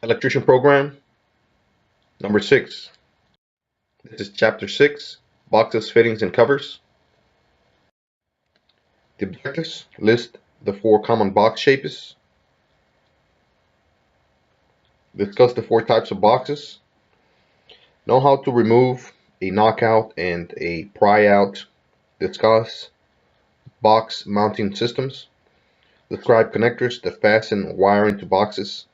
Electrician program number 6. This is chapter 6, boxes, fittings, and covers. The objectives list the 4 common box shapes, discuss the 4 types of boxes, know how to remove a knockout and a pry out, discuss box mounting systems, describe connectors that fasten wire into boxes,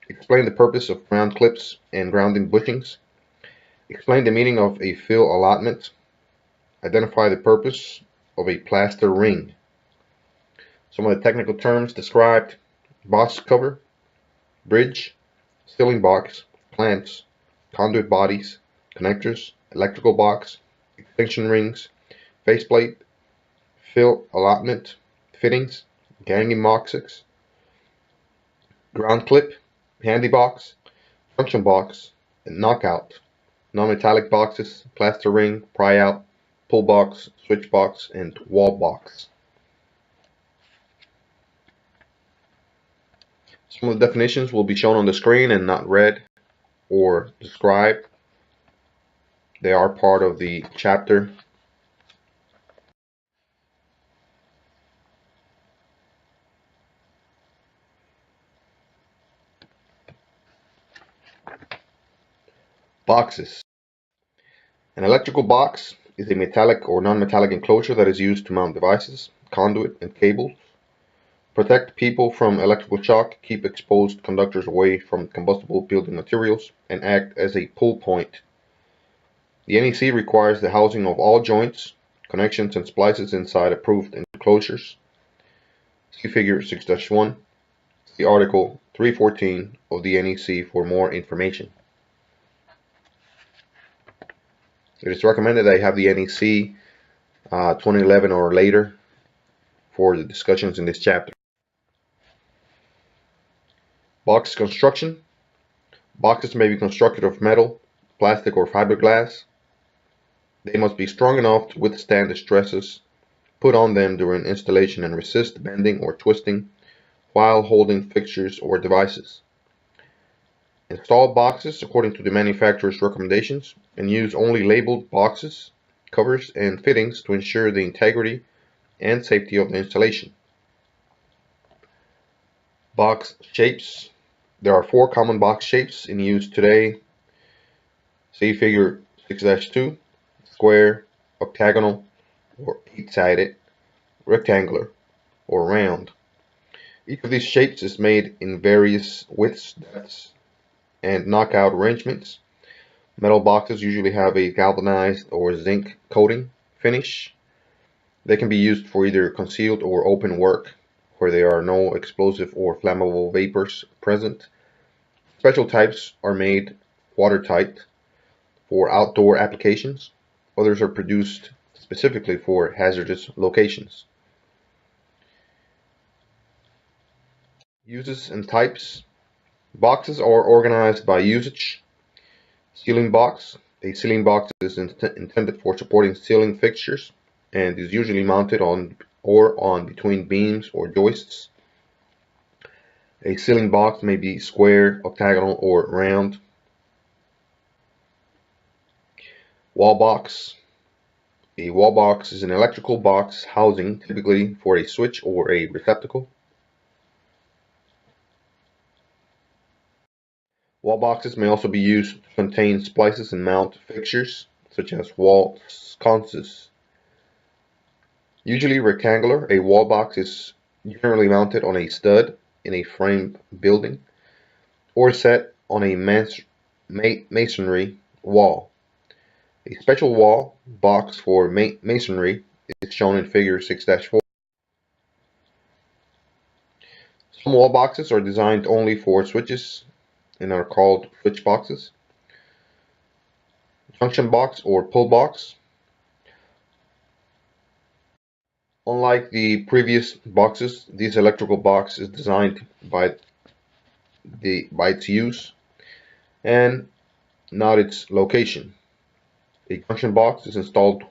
explain the purpose of ground clips and grounding bushings, explain the meaning of a fill allotment, identify the purpose of a plaster ring. Some of the technical terms described: box cover, bridge, ceiling box, clamps, conduit bodies, connectors, electrical box, extension rings, faceplate, fill allotment, fittings, ganging boxes, ground clip, handy box, junction box, and knockout, non-metallic boxes, plaster ring, pry out, pull box, switch box, and wall box. Some of the definitions will be shown on the screen and not read or described. They are part of the chapter. Boxes. An electrical box is a metallic or non-metallic enclosure that is used to mount devices, conduit, and cables, protect people from electrical shock, keep exposed conductors away from combustible building materials, and act as a pull point. The NEC requires the housing of all joints, connections, and splices inside approved enclosures. See Figure 6-1, see Article 314 of the NEC for more information. It is recommended that you have the NEC 2011 or later for the discussions in this chapter. Box construction. Boxes may be constructed of metal, plastic, or fiberglass. They must be strong enough to withstand the stresses put on them during installation and resist bending or twisting while holding fixtures or devices. Install boxes according to the manufacturer's recommendations and use only labeled boxes, covers, and fittings to ensure the integrity and safety of the installation. Box shapes. There are 4 common box shapes in use today. See Figure 6-2, square, octagonal, or 8-sided, rectangular, or round. Each of these shapes is made in various widths, depths, and knockout arrangements. Metal boxes usually have a galvanized or zinc coating finish. They can be used for either concealed or open work where there are no explosive or flammable vapors present. Special types are made watertight for outdoor applications. Others are produced specifically for hazardous locations. Uses and types. Boxes are organized by usage. Ceiling box. A ceiling box is intended for supporting ceiling fixtures and is usually mounted on between beams or joists. A ceiling box may be square, octagonal, or round. Wall box. A wall box is an electrical box housing, typically for a switch or a receptacle. Wall boxes may also be used to contain splices and mount fixtures, such as wall sconces. Usually rectangular, a wall box is generally mounted on a stud in a framed building or set on a masonry wall. A special wall box for masonry is shown in Figure 6-4. Some wall boxes are designed only for switches and are called switch boxes. Junction box or pull box. Unlike the previous boxes, this electrical box is designed by its use and not its location. A junction box is installed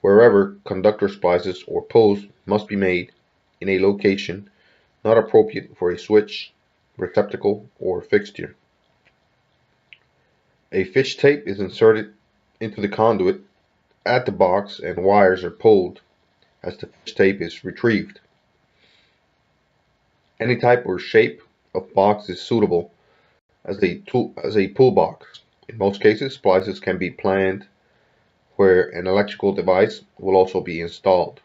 wherever conductor splices or pulls must be made in a location not appropriate for a switch, receptacle, or fixture. A fish tape is inserted into the conduit at the box and wires are pulled as the fish tape is retrieved. Any type or shape of box is suitable as a pull box. In most cases, splices can be planned where an electrical device will also be installed.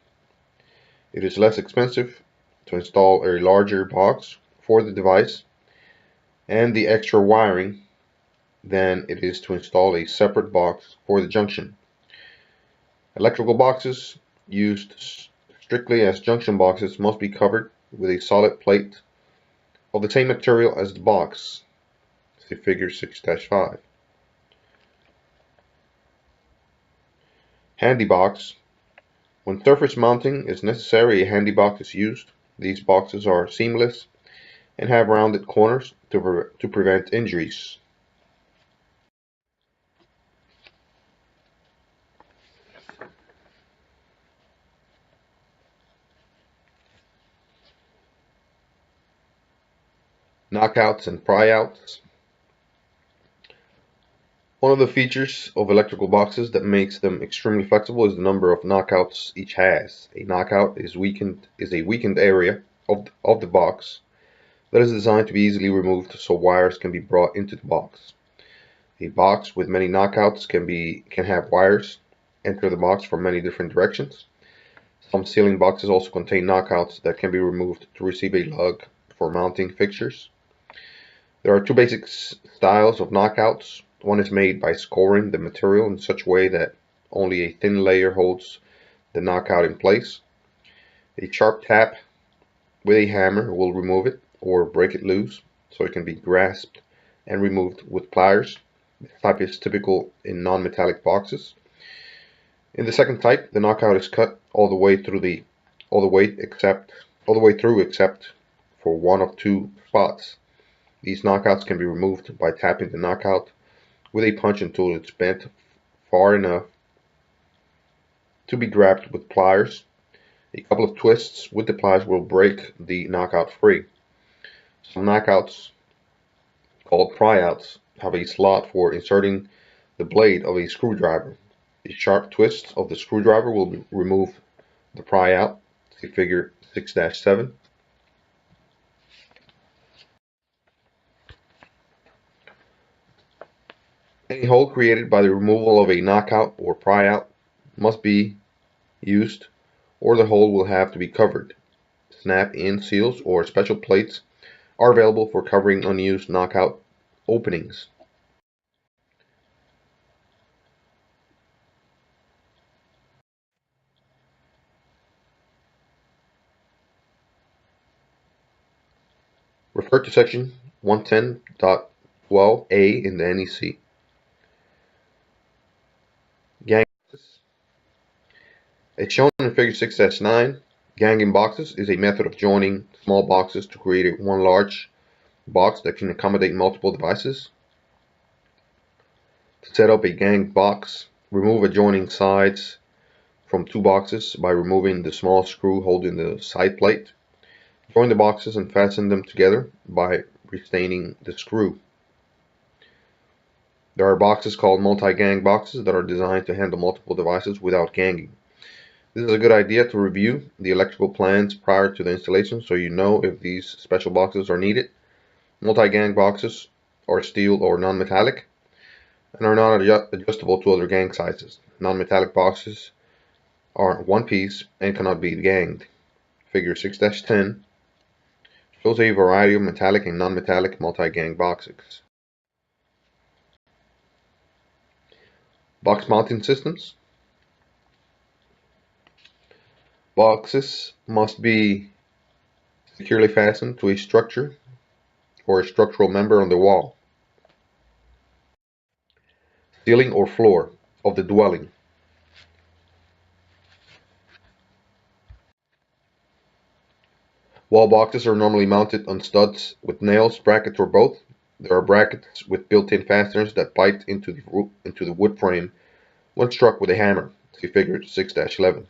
It is less expensive to install a larger box for the device and the extra wiring than it is to install a separate box for the junction. Electrical boxes used strictly as junction boxes must be covered with a solid plate of the same material as the box. See figure 6-5. Handy box. When surface mounting is necessary, a handy box is used. These boxes are seamless and have rounded corners to prevent injuries. Knockouts and pry outs. One of the features of electrical boxes that makes them extremely flexible is the number of knockouts each has. A knockout is a weakened area of the box that is designed to be easily removed so wires can be brought into the box. A box with many knockouts can have wires enter the box from many different directions. Some ceiling boxes also contain knockouts that can be removed to receive a lug for mounting fixtures. There are two basic styles of knockouts. One is made by scoring the material in such a way that only a thin layer holds the knockout in place. A sharp tap with a hammer will remove it or break it loose so it can be grasped and removed with pliers. This type is typical in non-metallic boxes. In the second type, the knockout is cut all the way through except for one of two spots. These knockouts can be removed by tapping the knockout with a punch until it's bent far enough to be grabbed with pliers. A couple of twists with the pliers will break the knockout free. Some knockouts, called pry outs, have a slot for inserting the blade of a screwdriver. A sharp twist of the screwdriver will remove the pry out. See figure 6-7. Any hole created by the removal of a knockout or pry out must be used, or the hole will have to be covered. Snap-in seals or special plates are available for covering unused knockout openings. Refer to section 110.12a in the NEC. Gang boxes. As shown in figure 6-9, ganging boxes is a method of joining small boxes to create one large box that can accommodate multiple devices. To set up a ganged box, remove adjoining sides from two boxes by removing the small screw holding the side plate. Join the boxes and fasten them together by retaining the screw. There are boxes called multi-gang boxes that are designed to handle multiple devices without ganging. This is a good idea to review the electrical plans prior to the installation so you know if these special boxes are needed. Multi-gang boxes are steel or non-metallic and are not adjustable to other gang sizes. Non-metallic boxes are one piece and cannot be ganged. Figure 6-10 shows a variety of metallic and non-metallic multi-gang boxes. Box mounting systems. Boxes must be securely fastened to a structure or a structural member on the wall, ceiling or floor of the dwelling. Wall boxes are normally mounted on studs with nails, brackets, or both. There are brackets with built-in fasteners that bite into the wood frame when struck with a hammer. See figure 6-11.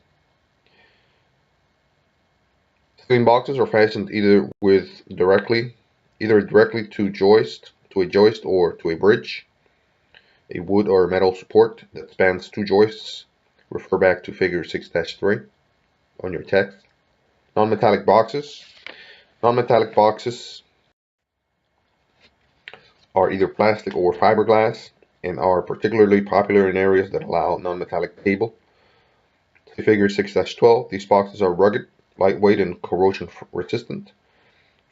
Ceiling boxes are fastened either directly to a joist or to a bridge. a wood or metal support that spans two joists. Refer back to figure 6-3 on your text. Non-metallic boxes. Non-metallic boxes are either plastic or fiberglass and are particularly popular in areas that allow non-metallic cable. See figure 6-12. These boxes are rugged, lightweight, and corrosion resistant.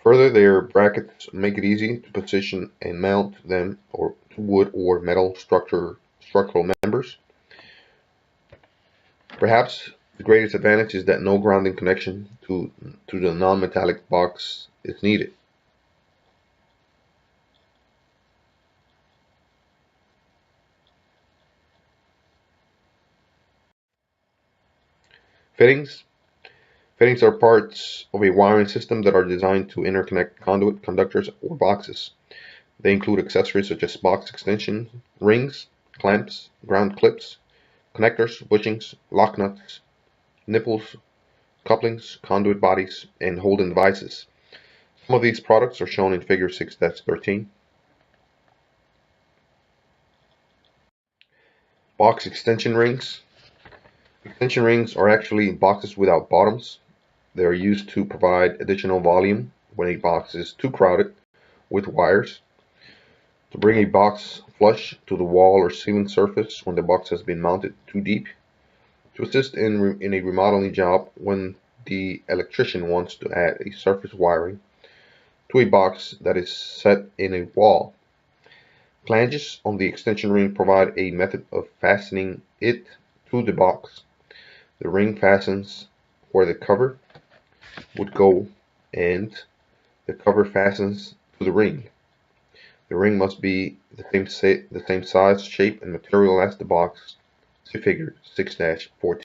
Further, their brackets make it easy to position and mount them to wood or metal structural members. Perhaps the greatest advantage is that no grounding connection to the non-metallic box is needed. Fittings. Fittings are parts of a wiring system that are designed to interconnect conduit, conductors, or boxes. They include accessories such as box extension rings, clamps, ground clips, connectors, bushings, lock nuts, nipples, couplings, conduit bodies, and holding devices. Some of these products are shown in figure 6-13. Box extension rings. Extension rings are actually boxes without bottoms. They are used to provide additional volume when a box is too crowded with wires, to bring a box flush to the wall or ceiling surface when the box has been mounted too deep, to assist in a remodeling job when the electrician wants to add a surface wiring to a box that is set in a wall. Flanges on the extension ring provide a method of fastening it to the box. The ring fastens where the cover would go and the cover fastens to the ring. The ring must be the same size, shape, and material as the box. See figure 6-14.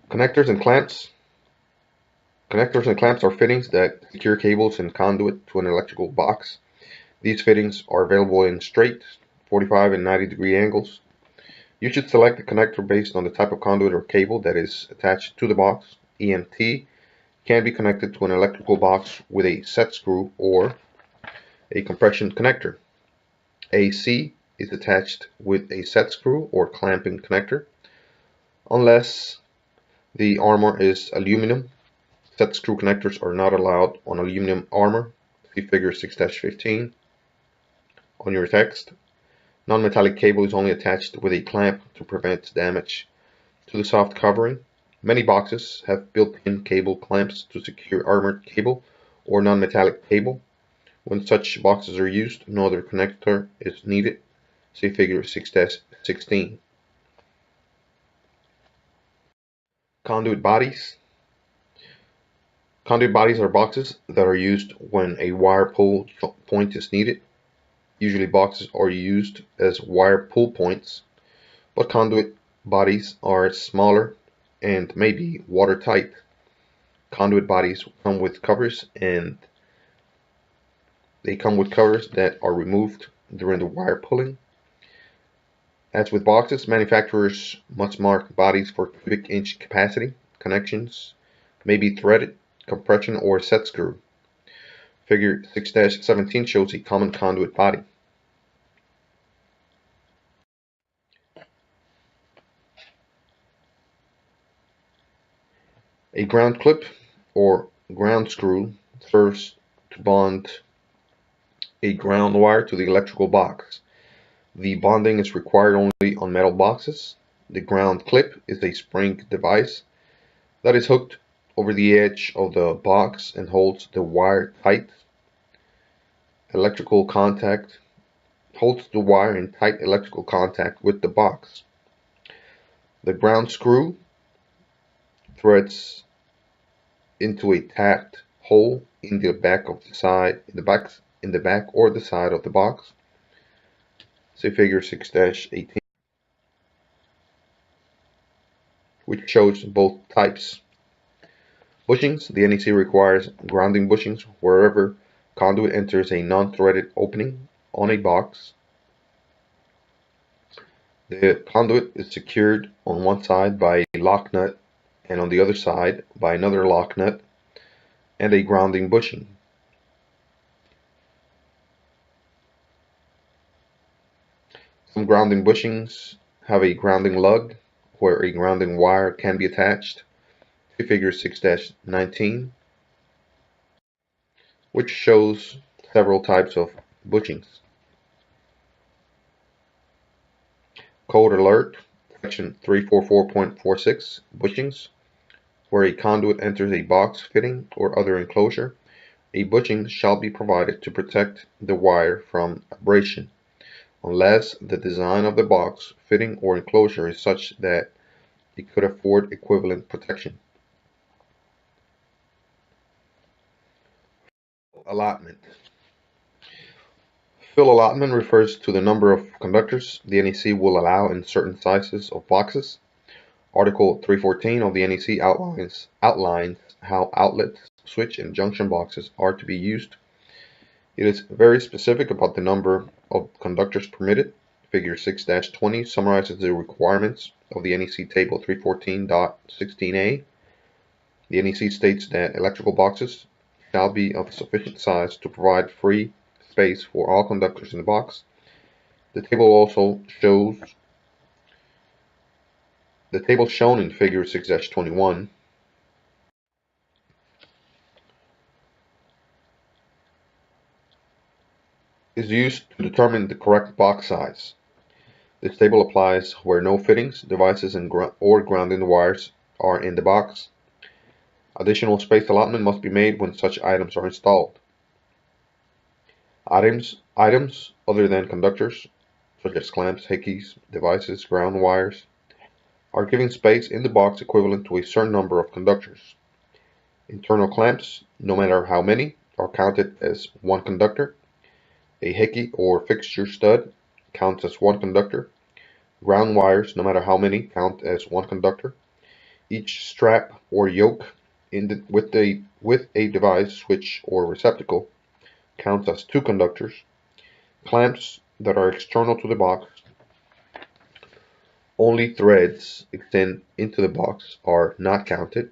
Connectors and clamps. Connectors and clamps are fittings that secure cables and conduit to an electrical box. These fittings are available in straight, 45 and 90-degree angles. You should select the connector based on the type of conduit or cable that is attached to the box. EMT can be connected to an electrical box with a set screw or a compression connector. AC is attached with a set screw or clamping connector. Unless the armor is aluminum, set screw connectors are not allowed on aluminum armor. See figure 6-15 on your text. Non-metallic cable is only attached with a clamp to prevent damage to the soft covering. Many boxes have built-in cable clamps to secure armored cable or non-metallic cable. When such boxes are used, no other connector is needed. See figure 6-16. Conduit bodies. Conduit bodies are boxes that are used when a wire pull point is needed. Usually boxes are used as wire pull points, but conduit bodies are smaller and may be watertight. Conduit bodies come with covers that are removed during the wire pulling. As with boxes, manufacturers must mark bodies for cubic inch capacity. Connections may be threaded, compression, or set screw. Figure 6-17 shows a common conduit body. A ground clip or ground screw serves to bond a ground wire to the electrical box. The bonding is required only on metal boxes. The ground clip is a spring device that is hooked over the edge of the box and holds the wire tight. Electrical contact holds the wire in tight electrical contact with the box. The ground screw threads into a tapped hole in the back or the side of the box. See figure 6-18, which shows both types. Bushings. The NEC requires grounding bushings wherever conduit enters a non-threaded opening on a box. The conduit is secured on one side by a lock nut and on the other side by another lock nut and a grounding bushing. Some grounding bushings have a grounding lug where a grounding wire can be attached. See Figure 6-19, which shows several types of bushings. Code Alert, Section 344.46, bushings, where a conduit enters a box, fitting, or other enclosure, a bushing shall be provided to protect the wire from abrasion, unless the design of the box, fitting, or enclosure is such that it could afford equivalent protection. Allotment. Fill allotment refers to the number of conductors the NEC will allow in certain sizes of boxes. Article 314 of the NEC outlines how outlets, switch, and junction boxes are to be used. It is very specific about the number of conductors permitted. Figure 6-20 summarizes the requirements of the NEC Table 314.16a. The NEC states that electrical boxes shall be of sufficient size to provide free space for all conductors in the box. The table shown in Figure 6-21 is used to determine the correct box size. This table applies where no fittings, devices, or grounding wires are in the box. Additional space allotment must be made when such items are installed. Items other than conductors, such as clamps, hickeys, devices, ground wires, are given space in the box equivalent to a certain number of conductors. Internal clamps, no matter how many, are counted as one conductor. A hickey or fixture stud counts as one conductor. Ground wires, no matter how many, count as one conductor. Each strap or yoke with a device, switch, or receptacle counts as two conductors. Clamps that are external to the box, only threads extend into the box, are not counted.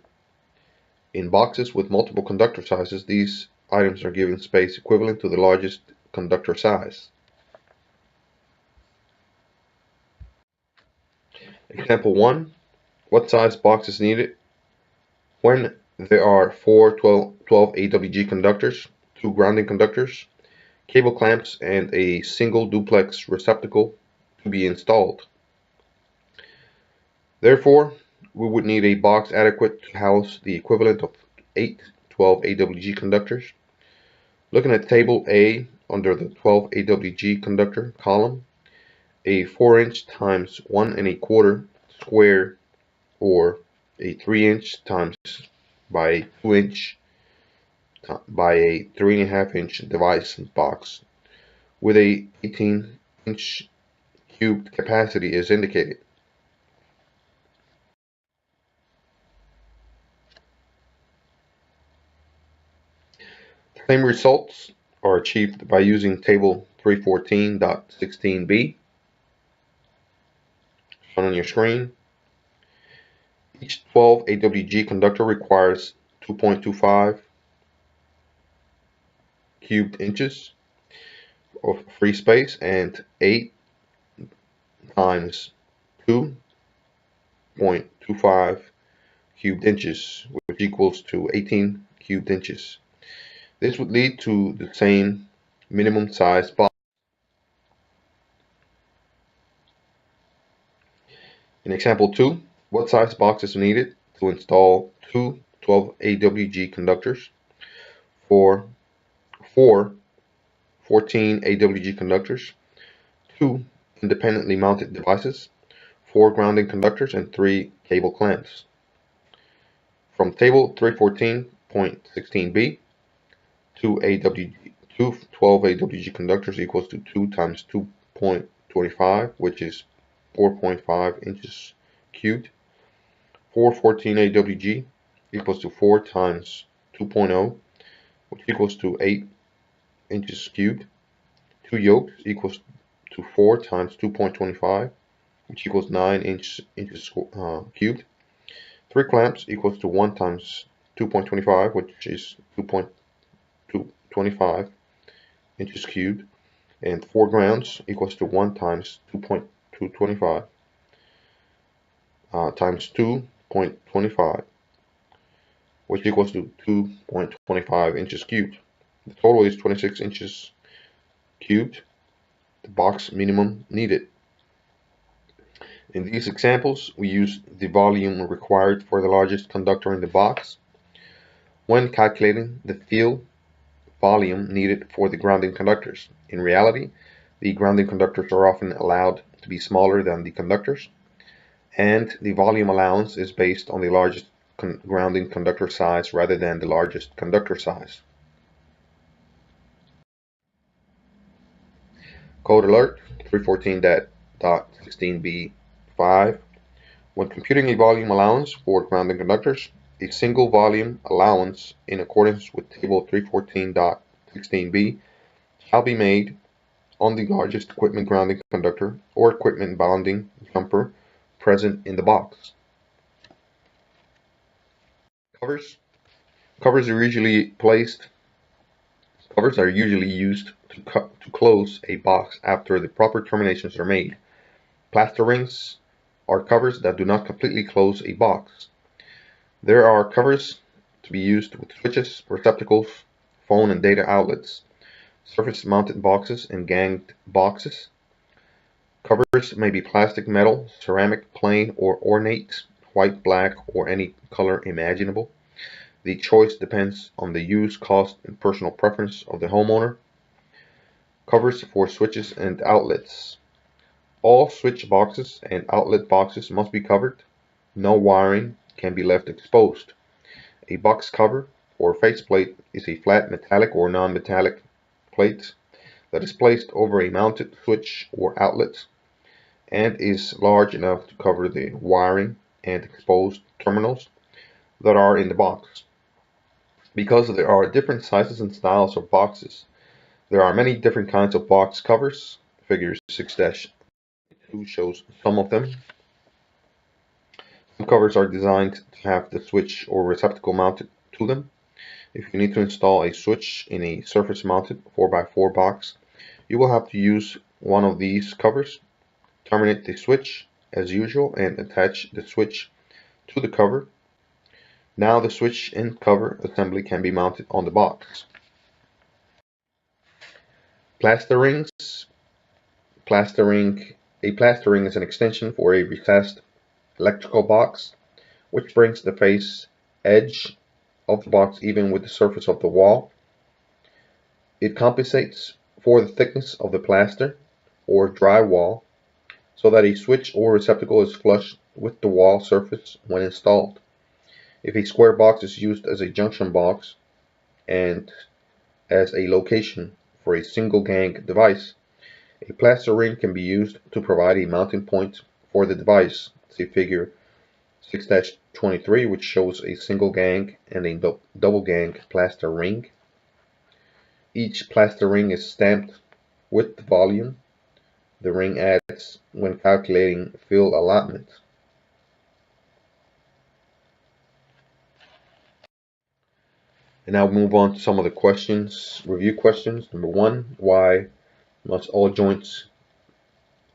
In boxes with multiple conductor sizes, these items are given space equivalent to the largest conductor size. Example 1. What size box is needed? When there are 4 12 AWG conductors, 2 grounding conductors, cable clamps, and a single duplex receptacle to be installed. Therefore, we would need a box adequate to house the equivalent of 8 12 AWG conductors. Looking at Table A under the 12 AWG conductor column, a 4-inch times 1 1/4 square or a 3-inch times by a 2-inch by a 3.5-inch device box with a 18-inch cubed capacity is indicated. The same results are achieved by using Table 314.16b shown on your screen. Each 12 AWG conductor requires 2.25 cubed inches of free space and 8 times 2.25 cubed inches, which equals to 18 cubed inches. This would lead to the same minimum size box. In example 2, what size box is needed to install 2 12 AWG conductors for 4 14 AWG conductors, 2 independently mounted devices, 4 grounding conductors, and 3 cable clamps? From Table 314.16b, 2 12 AWG conductors equals to 2 times 2.25, which is 4.5 inches cubed. 4 14 AWG equals to 4 times 2.0, which equals to 8 inches cubed. 2 yokes equals to 4 times 2.25, which equals 9 inches cubed. 3 clamps equals to 1 times 2.25, which is 2.225 inches cubed, and 4 grounds equals to 1 times 2.225 times 2.25, which equals to 2.25 inches cubed. The total is 26 inches cubed, the box minimum needed. In these examples, we use the volume required for the largest conductor in the box when calculating the field volume needed for the grounding conductors. In reality, the grounding conductors are often allowed to be smaller than the conductors, and the volume allowance is based on the largest grounding conductor size rather than the largest conductor size. Code alert 314.16b5. When computing a volume allowance for grounding conductors, a single volume allowance in accordance with table 314.16b shall be made on the largest equipment grounding conductor or equipment bonding jumper present in the box. Covers are usually used to close a box after the proper terminations are made. Plaster rings are covers that do not completely close a box. There are covers to be used with switches, receptacles, phone and data outlets, surface mounted boxes, and ganged boxes. Covers may be plastic, metal, ceramic, plain or ornate, white, black, or any color imaginable. The choice depends on the use, cost, and personal preference of the homeowner. Covers for switches and outlets. All switch boxes and outlet boxes must be covered. No wiring can be left exposed. A box cover or faceplate is a flat metallic or non-metallic plate that is placed over a mounted switch or outlet and is large enough to cover the wiring and exposed terminals that are in the box. Because there are different sizes and styles of boxes, there are many different kinds of box covers. Figure 6-2 shows some of them. Some covers are designed to have the switch or receptacle mounted to them. If you need to install a switch in a surface mounted 4x4 box, you will have to use one of these covers. Terminate the switch as usual and attach the switch to the cover. Now the switch and cover assembly can be mounted on the box. Plaster rings. A plaster ring is an extension for a recessed electrical box, which brings the face edge of the box even with the surface of the wall. It compensates for the thickness of the plaster or drywall so that a switch or receptacle is flush with the wall surface when installed. If a square box is used as a junction box and as a location for a single gang device, a plaster ring can be used to provide a mounting point for the device. See figure 6-23, which shows a single gang and a double gang plaster ring. Each plaster ring is stamped with the volume the ring adds when calculating field allotment. And now move on to some of the review questions. Number 1, why must all joints,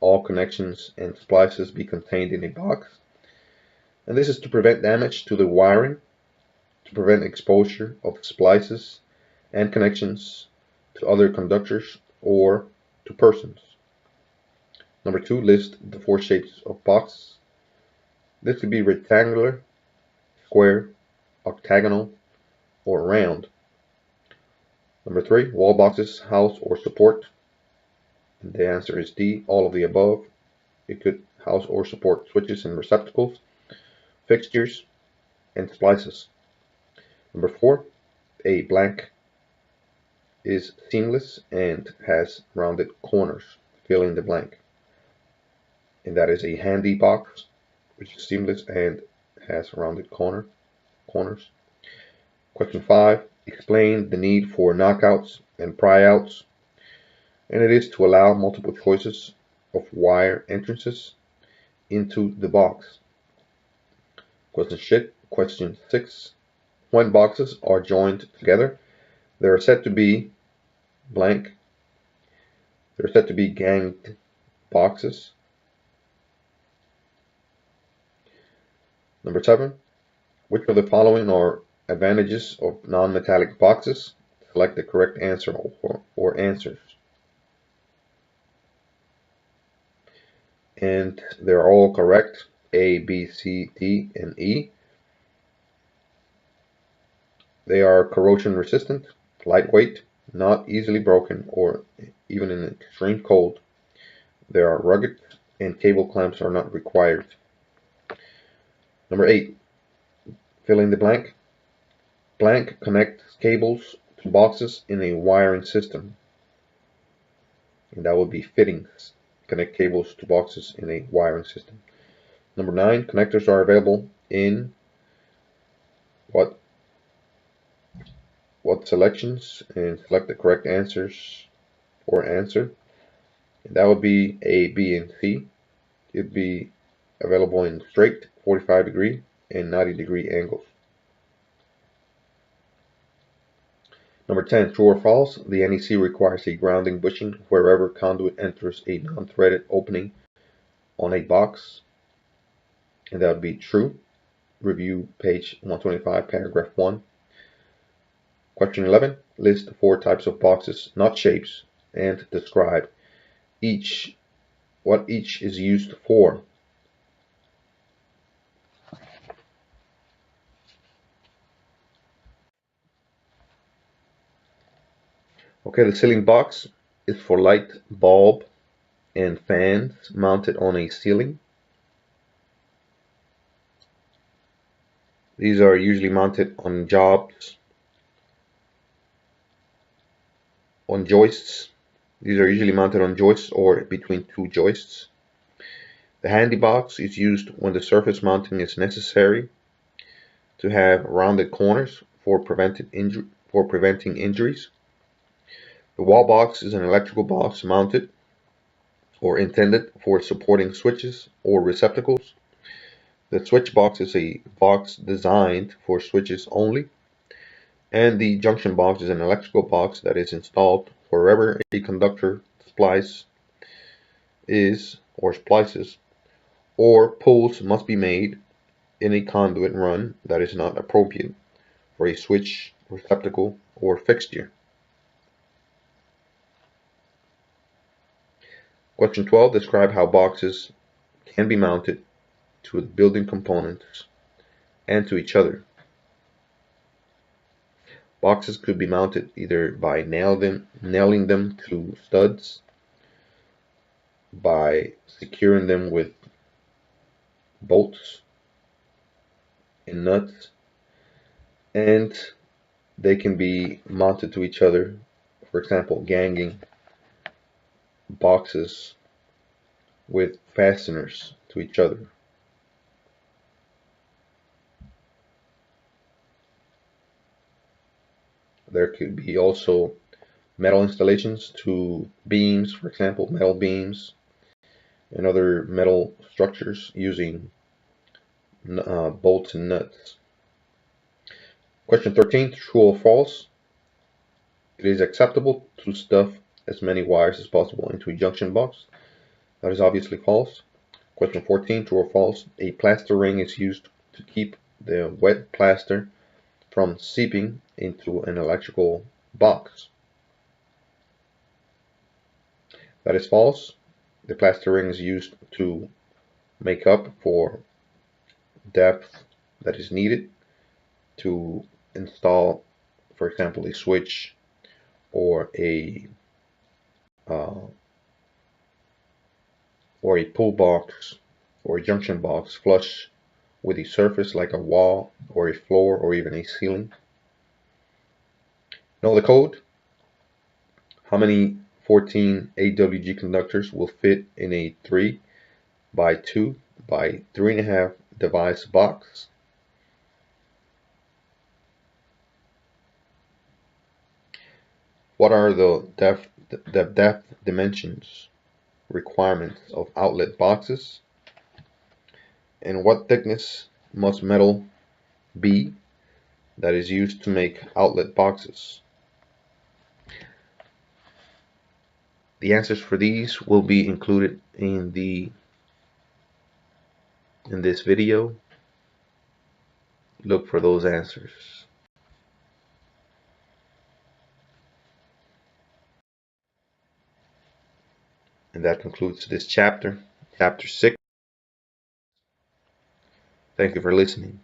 all connections, and splices be contained in a box? And this is to prevent damage to the wiring, to prevent exposure of splices and connections to other conductors or to persons. Number 2, list the 4 shapes of boxes. This could be rectangular, square, octagonal, or round. Number 3, wall boxes house or support. And the answer is D, all of the above. It could house or support switches and receptacles, fixtures, and splices. Number 4, a blank is seamless and has rounded corners. Fill in the blank. And that is a handy box, which is seamless and has rounded corners. Question 5, explain the need for knockouts and pry outs. And it is to allow multiple choices of wire entrances into the box. Question 6. When boxes are joined together, they are said to be blank. They're said to be ganged boxes. Number 7. Which of the following are advantages of non-metallic boxes? Select the correct answer or answers. And they're all correct. A, B, C, D, and E. They are corrosion resistant, lightweight, not easily broken or even in extreme cold. They are rugged and cable clamps are not required. Number 8. Fill in the blank. Blank connects cables to boxes in a wiring system. And that would be fittings. Connect cables to boxes in a wiring system. Number 9. Connectors are available in what selections, and select the correct answers or answer. And that would be A, B, and C. It'd be available in straight, 45-degree, and 90-degree angles. Number 10, true or false? The NEC requires a grounding bushing wherever conduit enters a non-threaded opening on a box. And that would be true. Review page 125, paragraph 1. Question 11. List 4 types of boxes, not shapes, and describe what each is used for. Okay, the ceiling box is for light bulb and fans mounted on a ceiling. These are usually mounted on joists. These are usually mounted on joists or between 2 joists. The handy box is used when the surface mounting is necessary to have rounded corners for preventing injuries. The wall box is an electrical box mounted or intended for supporting switches or receptacles. The switch box is a box designed for switches only. And the junction box is an electrical box that is installed wherever a conductor splices or pulls must be made in a conduit run that is not appropriate for a switch, receptacle, or fixture. Question 12. Describe how boxes can be mounted to the building components and to each other. Boxes could be mounted either by nailing them to studs, by securing them with bolts and nuts, and they can be mounted to each other, for example, ganging boxes with fasteners to each other. There could be also metal installations to beams, for example, metal beams and other metal structures using bolts and nuts. Question 13, true or false? It is acceptable to stuff as many wires as possible into a junction box. That is obviously false. Question 14, true or false? A plaster ring is used to keep the wet plaster from seeping into an electrical box. That is false. The plaster ring is used to make up for depth that is needed to install, for example, a switch or a pull box or a junction box flush with a surface like a wall or a floor or even a ceiling. Know the code. How many 14 AWG conductors will fit in a 3 by 2 by 3.5 device box? What are the depth dimensions requirements of outlet boxes? And what thickness must metal be that is used to make outlet boxes? The answers for these will be included in this video. Look for those answers. And that concludes this chapter, chapter 6. Thank you for listening.